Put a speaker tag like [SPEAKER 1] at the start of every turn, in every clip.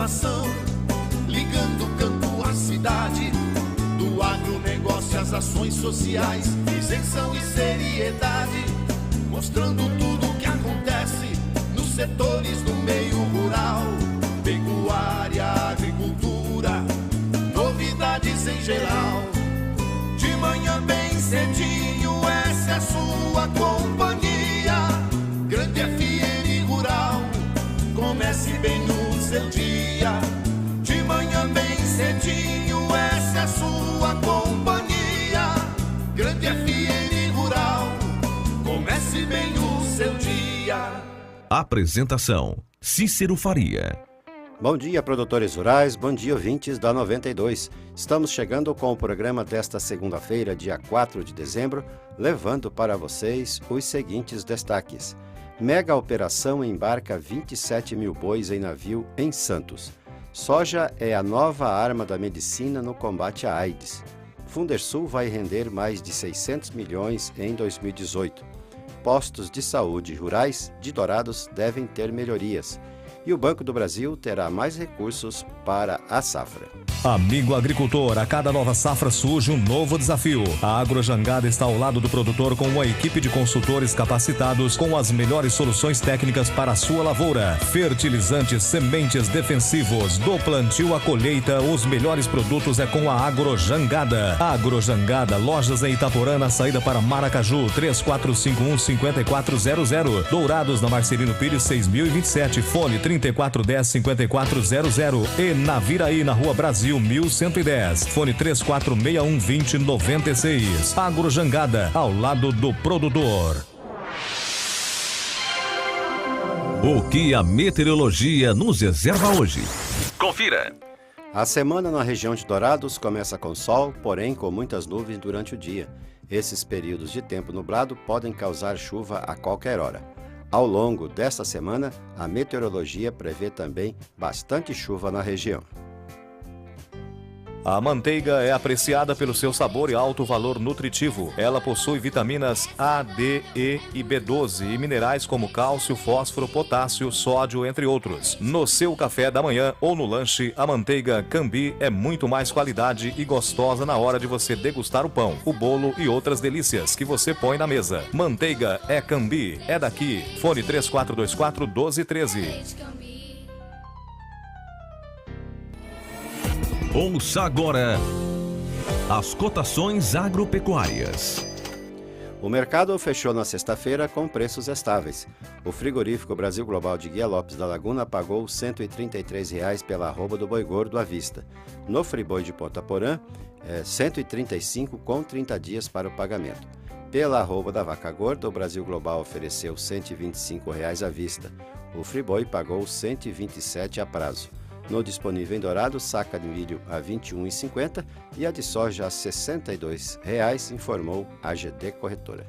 [SPEAKER 1] informação, ligando o campo à cidade, do agronegócio às ações sociais, isenção e seriedade, mostrando tudo o que acontece nos setores do meio rural, pecuária, agricultura, novidades em geral. De manhã bem cedinho, essa é a sua companhia, Grande FM Rural, comece bem no seu dia. De manhã bem cedinho, essa é a sua companhia, Grande FM Rural, comece bem o seu dia.
[SPEAKER 2] Apresentação: Cícero Faria.
[SPEAKER 3] Bom dia, produtores rurais, bom dia, ouvintes da 92. Estamos chegando com o programa desta segunda-feira, dia 4 de dezembro, levando para vocês os seguintes destaques. Mega operação embarca 27 mil bois em navio em Santos. Soja é a nova arma da medicina no combate à AIDS. Fundersul vai render mais de 600 milhões em 2018. Postos de saúde rurais de Dourados devem ter melhorias. E o Banco do Brasil terá mais recursos para a safra.
[SPEAKER 4] Amigo agricultor, a cada nova safra surge um novo desafio. A Agrojangada está ao lado do produtor com uma equipe de consultores capacitados com as melhores soluções técnicas para a sua lavoura. Fertilizantes, sementes, defensivos, do plantio à colheita, os melhores produtos é com a Agrojangada. Agrojangada, lojas em Itaporã, na saída para Maracaju, 3451-5400. Dourados, na Marcelino Pires, 6027, fone 3410-5400. E Naviraí, na Rua Brasil, 1110, fone 3461-2096. Agrojangada, ao lado do produtor.
[SPEAKER 2] O que a meteorologia nos reserva hoje? Confira!
[SPEAKER 3] A semana na região de Dourados começa com sol, porém com muitas nuvens durante o dia. Esses períodos de tempo nublado podem causar chuva a qualquer hora. Ao longo desta semana, a meteorologia prevê também bastante chuva na região.
[SPEAKER 4] A manteiga é apreciada pelo seu sabor e alto valor nutritivo. Ela possui vitaminas A, D, E e B12 e minerais como cálcio, fósforo, potássio, sódio, entre outros. No seu café da manhã ou no lanche, a manteiga Cambi é muito mais qualidade e gostosa na hora de você degustar o pão, o bolo e outras delícias que você põe na mesa. Manteiga é Cambi, é daqui. Fone 3424-1213.
[SPEAKER 2] Ouça agora as cotações agropecuárias.
[SPEAKER 3] O mercado fechou na sexta-feira com preços estáveis. O frigorífico Brasil Global de Guia Lopes da Laguna pagou R$ 133 pela arroba do boi gordo à vista. No Friboi de Ponta Porã, R$ 135 com 30 dias para o pagamento. Pela arroba da vaca gorda, o Brasil Global ofereceu R$ 125 à vista. O Friboi pagou R$ 127 a prazo. No disponível em Dourados, saca de milho a R$ 21,50 e a de soja a R$ 62, informou a GD Corretora.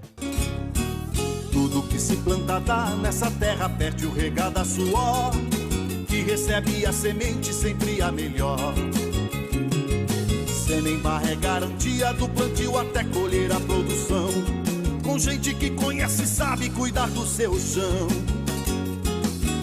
[SPEAKER 1] Tudo que se planta dá nessa terra, perde o regado a suor, que recebe a semente sempre a melhor. Semembar é garantia do plantio até colher a produção, com gente que conhece e sabe cuidar do seu chão.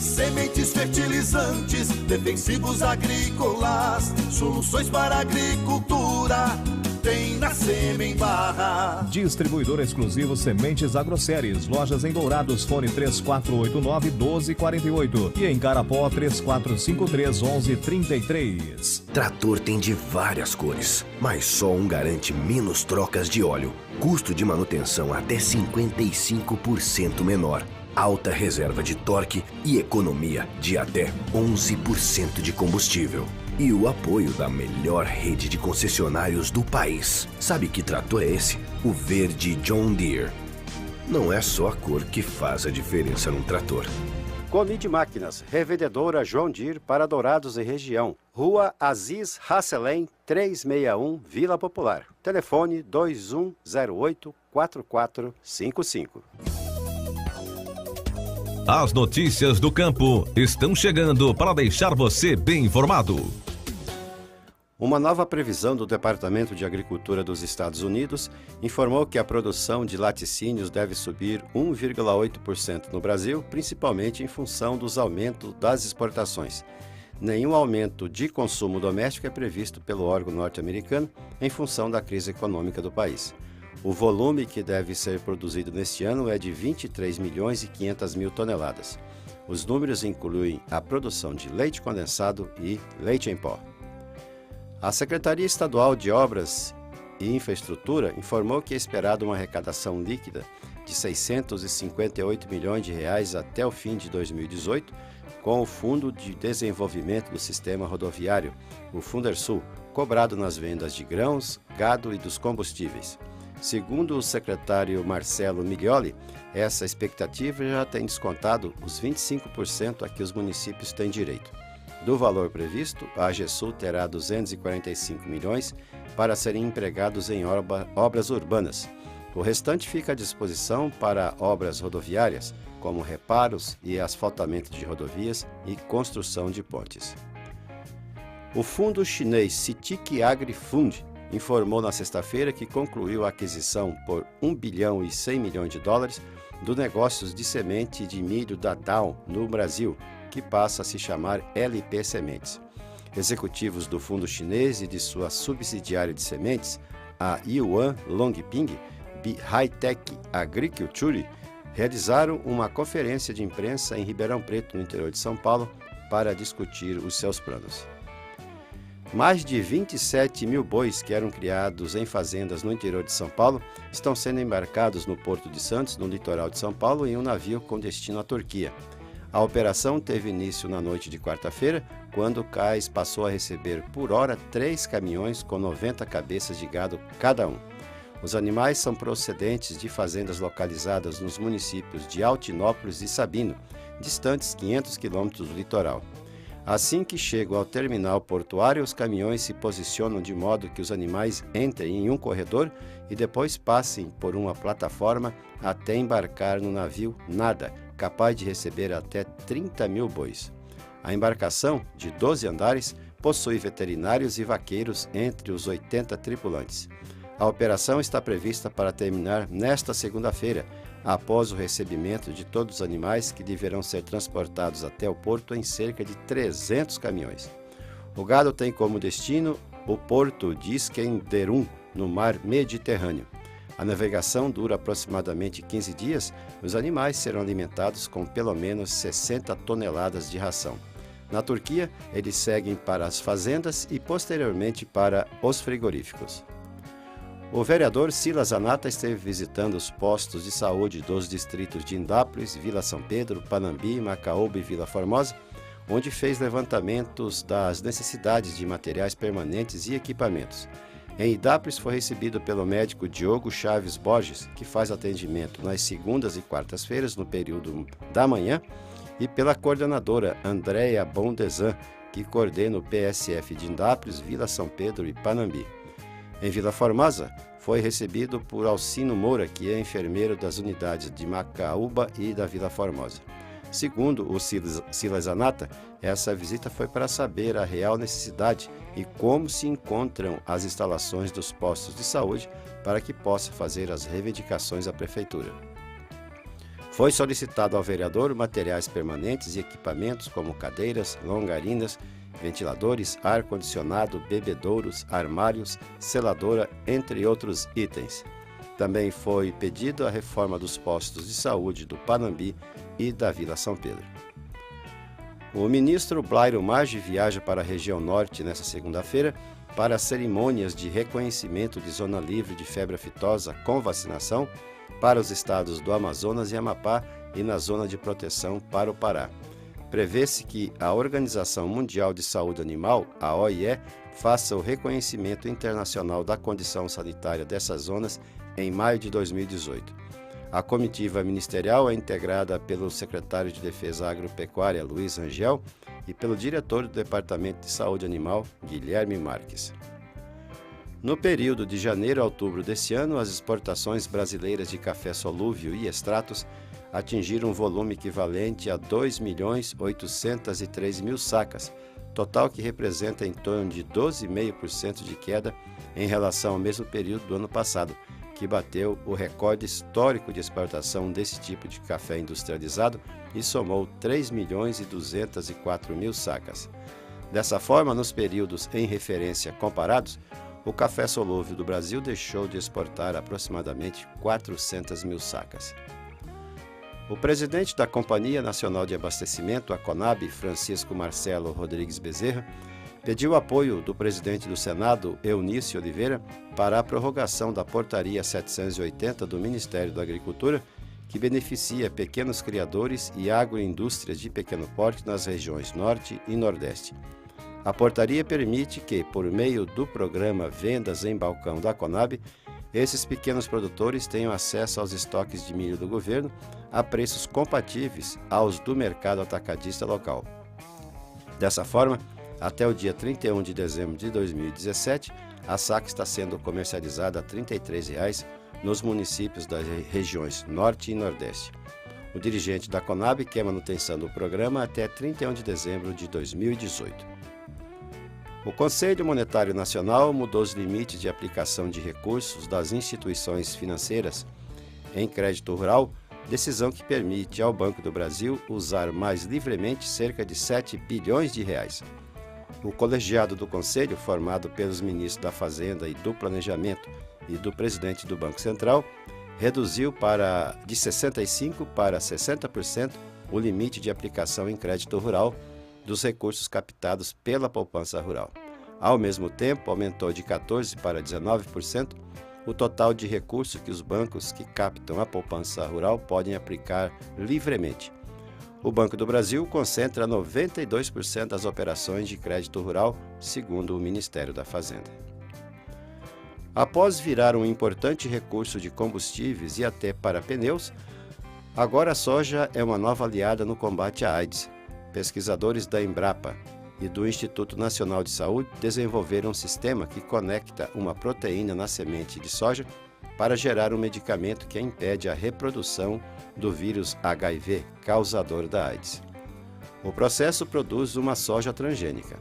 [SPEAKER 1] Sementes, fertilizantes, defensivos agrícolas, soluções para a agricultura, tem na Semembar.
[SPEAKER 4] Distribuidor exclusivo Sementes Agroséries, lojas em Dourados, fone 3489-1248 e em Carapó 3453-1133.
[SPEAKER 5] Trator tem de várias cores, mas só um garante menos trocas de óleo, custo de manutenção até 55% menor. Alta reserva de torque e economia de até 11% de combustível. E o apoio da melhor rede de concessionários do país. Sabe que trator é esse? O verde John Deere. Não é só a cor que faz a diferença num trator.
[SPEAKER 3] Comid Máquinas, revendedora John Deere para Dourados e região. Rua Aziz Hasselém, 361, Vila Popular. Telefone 2108-4455.
[SPEAKER 2] As notícias do campo estão chegando para deixar você bem informado.
[SPEAKER 3] Uma nova previsão do Departamento de Agricultura dos Estados Unidos informou que a produção de laticínios deve subir 1,8% no Brasil, principalmente em função dos aumentos das exportações. Nenhum aumento de consumo doméstico é previsto pelo órgão norte-americano em função da crise econômica do país. O volume que deve ser produzido neste ano é de 23 milhões e 500 mil toneladas. Os números incluem a produção de leite condensado e leite em pó. A Secretaria Estadual de Obras e Infraestrutura informou que é esperada uma arrecadação líquida de 658 milhões de reais até o fim de 2018, com o Fundo de Desenvolvimento do Sistema Rodoviário, o Fundersul, cobrado nas vendas de grãos, gado e dos combustíveis. Segundo o secretário Marcelo Miglioli, essa expectativa já tem descontado os 25% a que os municípios têm direito. Do valor previsto, a AGESUL terá 245 milhões para serem empregados em obras urbanas. O restante fica à disposição para obras rodoviárias, como reparos e asfaltamento de rodovias e construção de pontes. O fundo chinês CITIC Agri Fund informou na sexta-feira que concluiu a aquisição por 1 bilhão e 100 milhões de dólares do negócio de semente de milho da Dow no Brasil, que passa a se chamar LP Sementes. Executivos do fundo chinês e de sua subsidiária de sementes, a Yuan Longping High-Tech Agriculture, realizaram uma conferência de imprensa em Ribeirão Preto, no interior de São Paulo, para discutir os seus planos. Mais de 27 mil bois que eram criados em fazendas no interior de São Paulo estão sendo embarcados no Porto de Santos, no litoral de São Paulo, em um navio com destino à Turquia. A operação teve início na noite de quarta-feira, quando o cais passou a receber por hora 3 caminhões com 90 cabeças de gado cada um. Os animais são procedentes de fazendas localizadas nos municípios de Altinópolis e Sabino, distantes 500 quilômetros do litoral. Assim que chegam ao terminal portuário, os caminhões se posicionam de modo que os animais entrem em um corredor e depois passem por uma plataforma até embarcar no navio Nada, capaz de receber até 30 mil bois. A embarcação, de 12 andares, possui veterinários e vaqueiros entre os 80 tripulantes. A operação está prevista para terminar nesta segunda-feira, após o recebimento de todos os animais que deverão ser transportados até o porto em cerca de 300 caminhões. O gado tem como destino o porto de Iskenderun, no mar Mediterrâneo. A navegação dura aproximadamente 15 dias e os animais serão alimentados com pelo menos 60 toneladas de ração. Na Turquia, eles seguem para as fazendas e posteriormente para os frigoríficos. O vereador Silas Zanata esteve visitando os postos de saúde dos distritos de Indápolis, Vila São Pedro, Panambi, Macaúba e Vila Formosa, onde fez levantamentos das necessidades de materiais permanentes e equipamentos. Em Indápolis foi recebido pelo médico Diogo Chaves Borges, que faz atendimento nas segundas e quartas-feiras no período da manhã, e pela coordenadora Andréia Bondesan, que coordena o PSF de Indápolis, Vila São Pedro e Panambi. Em Vila Formosa, foi recebido por Alcino Moura, que é enfermeiro das unidades de Macaúba e da Vila Formosa. Segundo o Silas Zanata, essa visita foi para saber a real necessidade e como se encontram as instalações dos postos de saúde para que possa fazer as reivindicações à Prefeitura. Foi solicitado ao vereador materiais permanentes e equipamentos como cadeiras, longarinas, ventiladores, ar-condicionado, bebedouros, armários, seladora, entre outros itens. Também foi pedido a reforma dos postos de saúde do Panambi e da Vila São Pedro. O ministro Blairo Maggi viaja para a região norte nesta segunda-feira para cerimônias de reconhecimento de zona livre de febre aftosa com vacinação para os estados do Amazonas e Amapá e na zona de proteção para o Pará. Prevê-se que a Organização Mundial de Saúde Animal, a OIE, faça o reconhecimento internacional da condição sanitária dessas zonas em maio de 2018. A comitiva ministerial é integrada pelo secretário de Defesa Agropecuária, Luiz Rangel, e pelo diretor do Departamento de Saúde Animal, Guilherme Marques. No período de janeiro a outubro deste ano, as exportações brasileiras de café solúvel e extratos atingiram um volume equivalente a 2.803.000 sacas, total que representa em torno de 12,5% de queda em relação ao mesmo período do ano passado, que bateu o recorde histórico de exportação desse tipo de café industrializado e somou 3.204.000 sacas. Dessa forma, nos períodos em referência comparados, o café solúvel do Brasil deixou de exportar aproximadamente 400 mil sacas. O presidente da Companhia Nacional de Abastecimento, a CONAB, Francisco Marcelo Rodrigues Bezerra, pediu apoio do presidente do Senado, Eunício Oliveira, para a prorrogação da Portaria 780 do Ministério da Agricultura, que beneficia pequenos criadores e agroindústrias de pequeno porte nas regiões Norte e Nordeste. A portaria permite que, por meio do programa Vendas em Balcão da CONAB, esses pequenos produtores tenham acesso aos estoques de milho do governo a preços compatíveis aos do mercado atacadista local. Dessa forma, até o dia 31 de dezembro de 2017, a saca está sendo comercializada a R$ 33,00 nos municípios das regiões Norte e Nordeste. O dirigente da CONAB quer manutenção do programa até 31 de dezembro de 2018. O Conselho Monetário Nacional mudou os limites de aplicação de recursos das instituições financeiras em crédito rural, decisão que permite ao Banco do Brasil usar mais livremente cerca de R$ 7 bilhões. O colegiado do Conselho, formado pelos ministros da Fazenda e do Planejamento e do presidente do Banco Central, reduziu de 65% para 60% o limite de aplicação em crédito rural dos recursos captados pela poupança rural. Ao mesmo tempo, aumentou de 14% para 19% o total de recursos que os bancos que captam a poupança rural podem aplicar livremente. O Banco do Brasil concentra 92% das operações de crédito rural, segundo o Ministério da Fazenda. Após virar um importante recurso de combustíveis e até para pneus, agora a soja é uma nova aliada no combate à AIDS. Pesquisadores da Embrapa e do Instituto Nacional de Saúde desenvolveram um sistema que conecta uma proteína na semente de soja para gerar um medicamento que impede a reprodução do vírus HIV, causador da AIDS. O processo produz uma soja transgênica.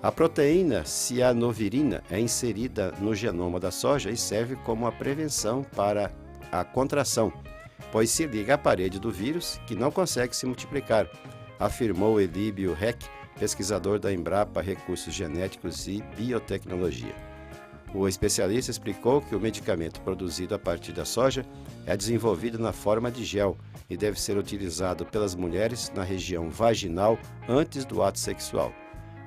[SPEAKER 3] A proteína cianovirina é inserida no genoma da soja e serve como a prevenção para a contração, pois se liga à parede do vírus, que não consegue se multiplicar, afirmou Elíbio Reck, pesquisador da Embrapa Recursos Genéticos e Biotecnologia. O especialista explicou que o medicamento produzido a partir da soja é desenvolvido na forma de gel e deve ser utilizado pelas mulheres na região vaginal antes do ato sexual.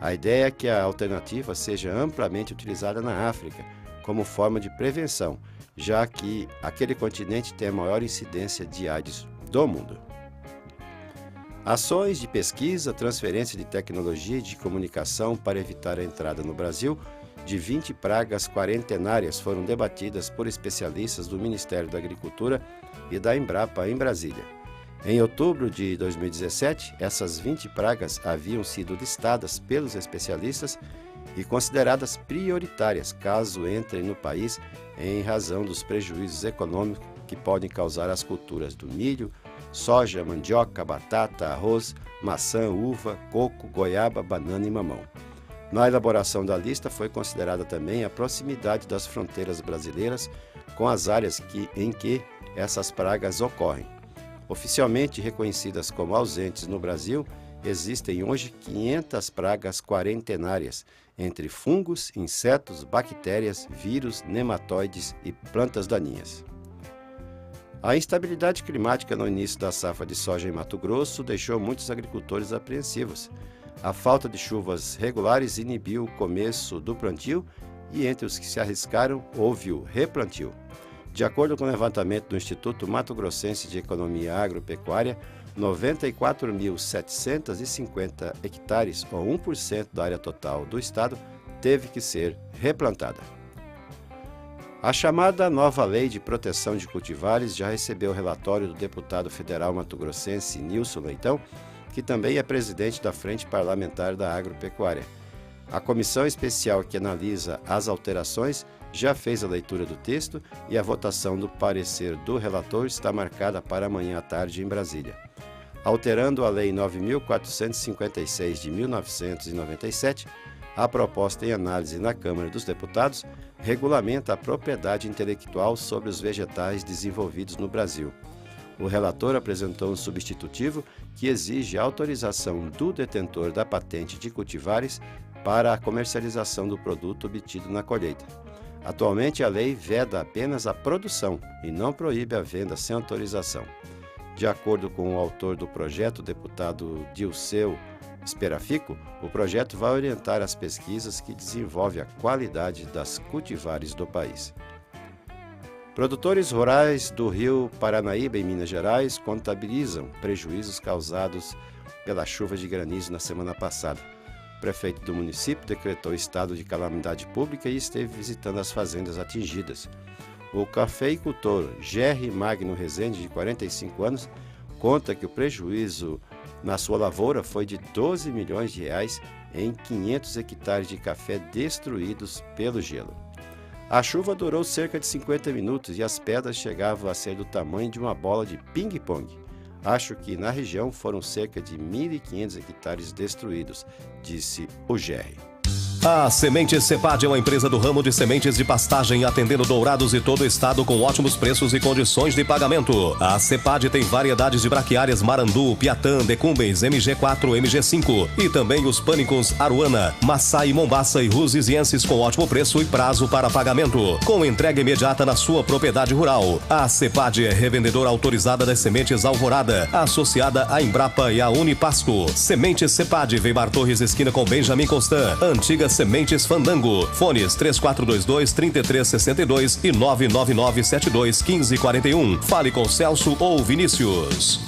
[SPEAKER 3] A ideia é que a alternativa seja amplamente utilizada na África como forma de prevenção, já que aquele continente tem a maior incidência de AIDS do mundo. Ações de pesquisa, transferência de tecnologia e de comunicação para evitar a entrada no Brasil de 20 pragas quarentenárias foram debatidas por especialistas do Ministério da Agricultura e da Embrapa em Brasília. Em outubro de 2017, essas 20 pragas haviam sido listadas pelos especialistas e consideradas prioritárias caso entrem no país em razão dos prejuízos econômicos que podem causar às culturas do milho, soja, mandioca, batata, arroz, maçã, uva, coco, goiaba, banana e mamão. Na elaboração da lista foi considerada também a proximidade das fronteiras brasileiras com as áreas em que essas pragas ocorrem. Oficialmente reconhecidas como ausentes no Brasil, existem hoje 500 pragas quarentenárias, entre fungos, insetos, bactérias, vírus, nematóides e plantas daninhas. A instabilidade climática no início da safra de soja em Mato Grosso deixou muitos agricultores apreensivos. A falta de chuvas regulares inibiu o começo do plantio e entre os que se arriscaram houve o replantio. De acordo com o levantamento do Instituto Mato Grossense de Economia Agropecuária, 94.750 hectares, ou 1% da área total do estado, teve que ser replantada. A chamada nova Lei de Proteção de Cultivares já recebeu o relatório do deputado federal mato-grossense Nilson Leitão, que também é presidente da Frente Parlamentar da Agropecuária. A comissão especial que analisa as alterações já fez a leitura do texto e a votação do parecer do relator está marcada para amanhã à tarde em Brasília. Alterando a Lei 9.456 de 1997, a proposta em análise na Câmara dos Deputados regulamenta a propriedade intelectual sobre os vegetais desenvolvidos no Brasil. O relator apresentou um substitutivo que exige autorização do detentor da patente de cultivares para a comercialização do produto obtido na colheita. Atualmente, a lei veda apenas a produção e não proíbe a venda sem autorização. De acordo com o autor do projeto, o deputado Dilceu Esperafico, o projeto vai orientar as pesquisas que desenvolvem a qualidade das cultivares do país. Produtores rurais do Rio Paranaíba, em Minas Gerais, contabilizam prejuízos causados pela chuva de granizo na semana passada. O prefeito do município decretou estado de calamidade pública e esteve visitando as fazendas atingidas. O cafeicultor Gerry Magno Rezende, de 45 anos, conta que o prejuízo na sua lavoura foi de 12 milhões de reais em 500 hectares de café destruídos pelo gelo. A chuva durou cerca de 50 minutos e as pedras chegavam a ser do tamanho de uma bola de ping-pong. Acho que na região foram cerca de 1.500 hectares destruídos, disse o Gerry.
[SPEAKER 4] A Sementes Cepad é uma empresa do ramo de sementes de pastagem, atendendo Dourados e todo o estado com ótimos preços e condições de pagamento. A Cepad tem variedades de braquiárias Marandu, Piatã, Decumbens, MG4, MG5 e também os pânicos Aruana, Maçai, Mombaça e Rusizienses com ótimo preço e prazo para pagamento, com entrega imediata na sua propriedade rural. A Cepad é revendedora autorizada das sementes Alvorada, associada à Embrapa e à Unipasto. Sementes Cepad, Weimar Torres, esquina com Benjamin Constant, antiga Sementes Fandango. Fones 3422-3362 e 99972-1541. Fale com Celso ou Vinícius.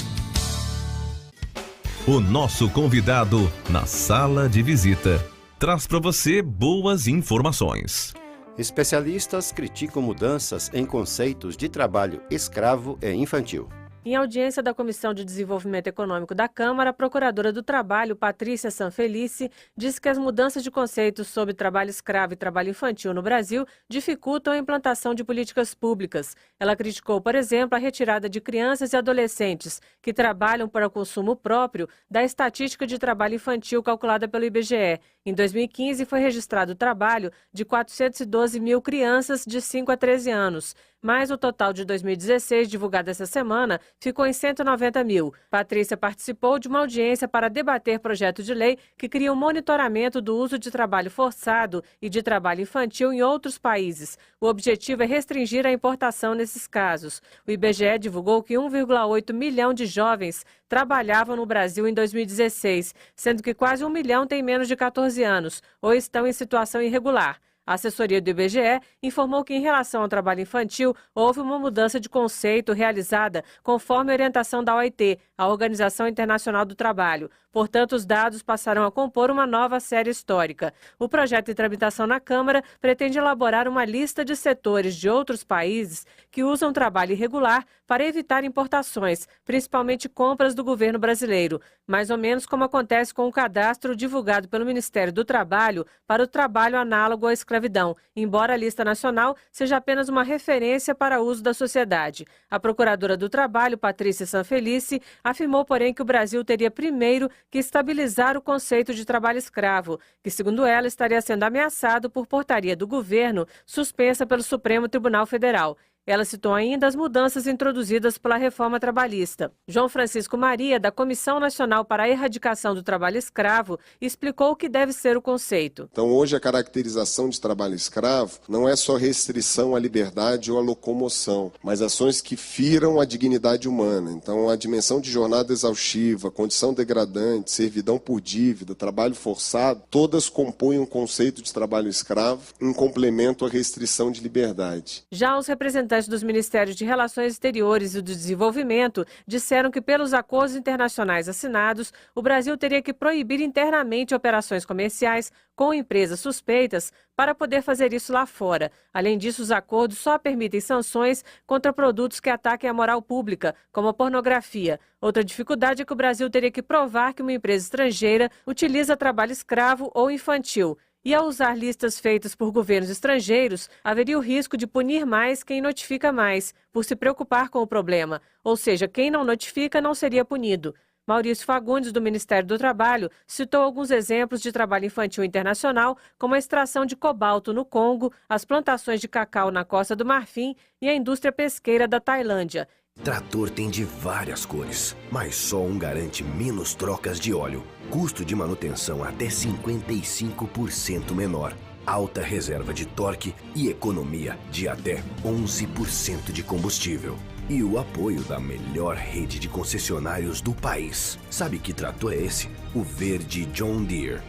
[SPEAKER 2] O nosso convidado na sala de visita traz para você boas informações.
[SPEAKER 3] Especialistas criticam mudanças em conceitos de trabalho escravo e infantil.
[SPEAKER 6] Em audiência da Comissão de Desenvolvimento Econômico da Câmara, a Procuradora do Trabalho, Patrícia Sanfelice, disse que as mudanças de conceitos sobre trabalho escravo e trabalho infantil no Brasil dificultam a implantação de políticas públicas. Ela criticou, por exemplo, a retirada de crianças e adolescentes que trabalham para consumo próprio da estatística de trabalho infantil calculada pelo IBGE. Em 2015, foi registrado o trabalho de 412 mil crianças de 5 a 13 anos. Mas o total de 2016, divulgado essa semana, ficou em 190 mil. Patrícia participou de uma audiência para debater projeto de lei que cria um monitoramento do uso de trabalho forçado e de trabalho infantil em outros países. O objetivo é restringir a importação nesses casos. O IBGE divulgou que 1,8 milhão de jovens trabalhavam no Brasil em 2016, sendo que quase 1 milhão têm menos de 14 anos ou estão em situação irregular. A assessoria do IBGE informou que, em relação ao trabalho infantil, houve uma mudança de conceito realizada conforme a orientação da OIT, a Organização Internacional do Trabalho. Portanto, os dados passarão a compor uma nova série histórica. O projeto em tramitação na Câmara pretende elaborar uma lista de setores de outros países que usam trabalho irregular para evitar importações, principalmente compras do governo brasileiro, mais ou menos como acontece com o cadastro divulgado pelo Ministério do Trabalho para o trabalho análogo à escravidão, embora a lista nacional seja apenas uma referência para uso da sociedade. A Procuradora do Trabalho, Patrícia Sanfelice, afirmou, porém, que o Brasil teria primeiro que estabilizar o conceito de trabalho escravo, que, segundo ela, estaria sendo ameaçado por portaria do governo, suspensa pelo Supremo Tribunal Federal. Ela citou ainda as mudanças introduzidas pela reforma trabalhista. João Francisco Maria, da Comissão Nacional para a Erradicação do Trabalho Escravo, explicou o que deve ser o conceito.
[SPEAKER 7] Então, hoje, a caracterização de trabalho escravo não é só restrição à liberdade ou à locomoção, mas ações que firam a dignidade humana. Então, a dimensão de jornada exaustiva, condição degradante, servidão por dívida, trabalho forçado, todas compõem um conceito de trabalho escravo em complemento à restrição de liberdade.
[SPEAKER 6] Já os representantes dos Ministérios de Relações Exteriores e do Desenvolvimento disseram que, pelos acordos internacionais assinados, o Brasil teria que proibir internamente operações comerciais com empresas suspeitas para poder fazer isso lá fora. Além disso, os acordos só permitem sanções contra produtos que ataquem a moral pública, como a pornografia. Outra dificuldade é que o Brasil teria que provar que uma empresa estrangeira utiliza trabalho escravo ou infantil. E ao usar listas feitas por governos estrangeiros, haveria o risco de punir mais quem notifica mais, por se preocupar com o problema. Ou seja, quem não notifica não seria punido. Maurício Fagundes, do Ministério do Trabalho, citou alguns exemplos de trabalho infantil internacional, como a extração de cobalto no Congo, as plantações de cacau na Costa do Marfim e a indústria pesqueira da Tailândia.
[SPEAKER 5] Trator tem de várias cores, mas só um garante menos trocas de óleo, custo de manutenção até 55% menor, alta reserva de torque e economia de até 11% de combustível. E o apoio da melhor rede de concessionários do país. Sabe que trator é esse? O verde John Deere.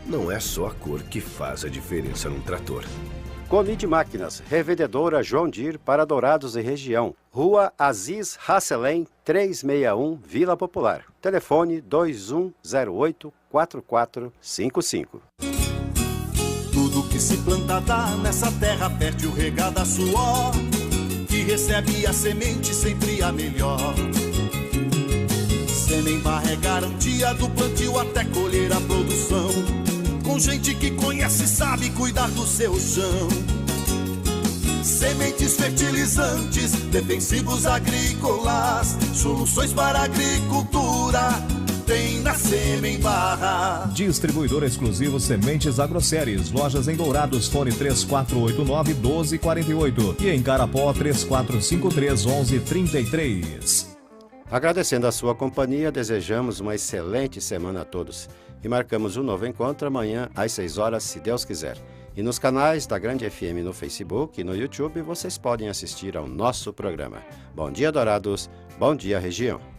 [SPEAKER 5] Não é só a cor que faz a diferença num trator.
[SPEAKER 3] Conide Máquinas, revendedora John Deere para Dourados e região. Rua Aziz Hasselem, 361, Vila Popular. Telefone 2108-4455.
[SPEAKER 1] Tudo que se planta dá nessa terra fértil regada a suor, que recebe a semente sempre a melhor. Semembar é garantia do plantio até colher a produção, com gente que conhece e sabe cuidar do seu chão. Sementes fertilizantes, defensivos agrícolas, soluções para a agricultura, tem na Semembar.
[SPEAKER 4] Distribuidor exclusivo Sementes Agroceres. Lojas em Dourados, fone 3489-1248 e em Carapó 3453-1133.
[SPEAKER 3] Agradecendo a sua companhia, desejamos uma excelente semana a todos. E marcamos um novo encontro amanhã às 6 horas, se Deus quiser. E nos canais da Grande FM no Facebook e no YouTube, vocês podem assistir ao nosso programa. Bom dia, Dourados. Bom dia, região.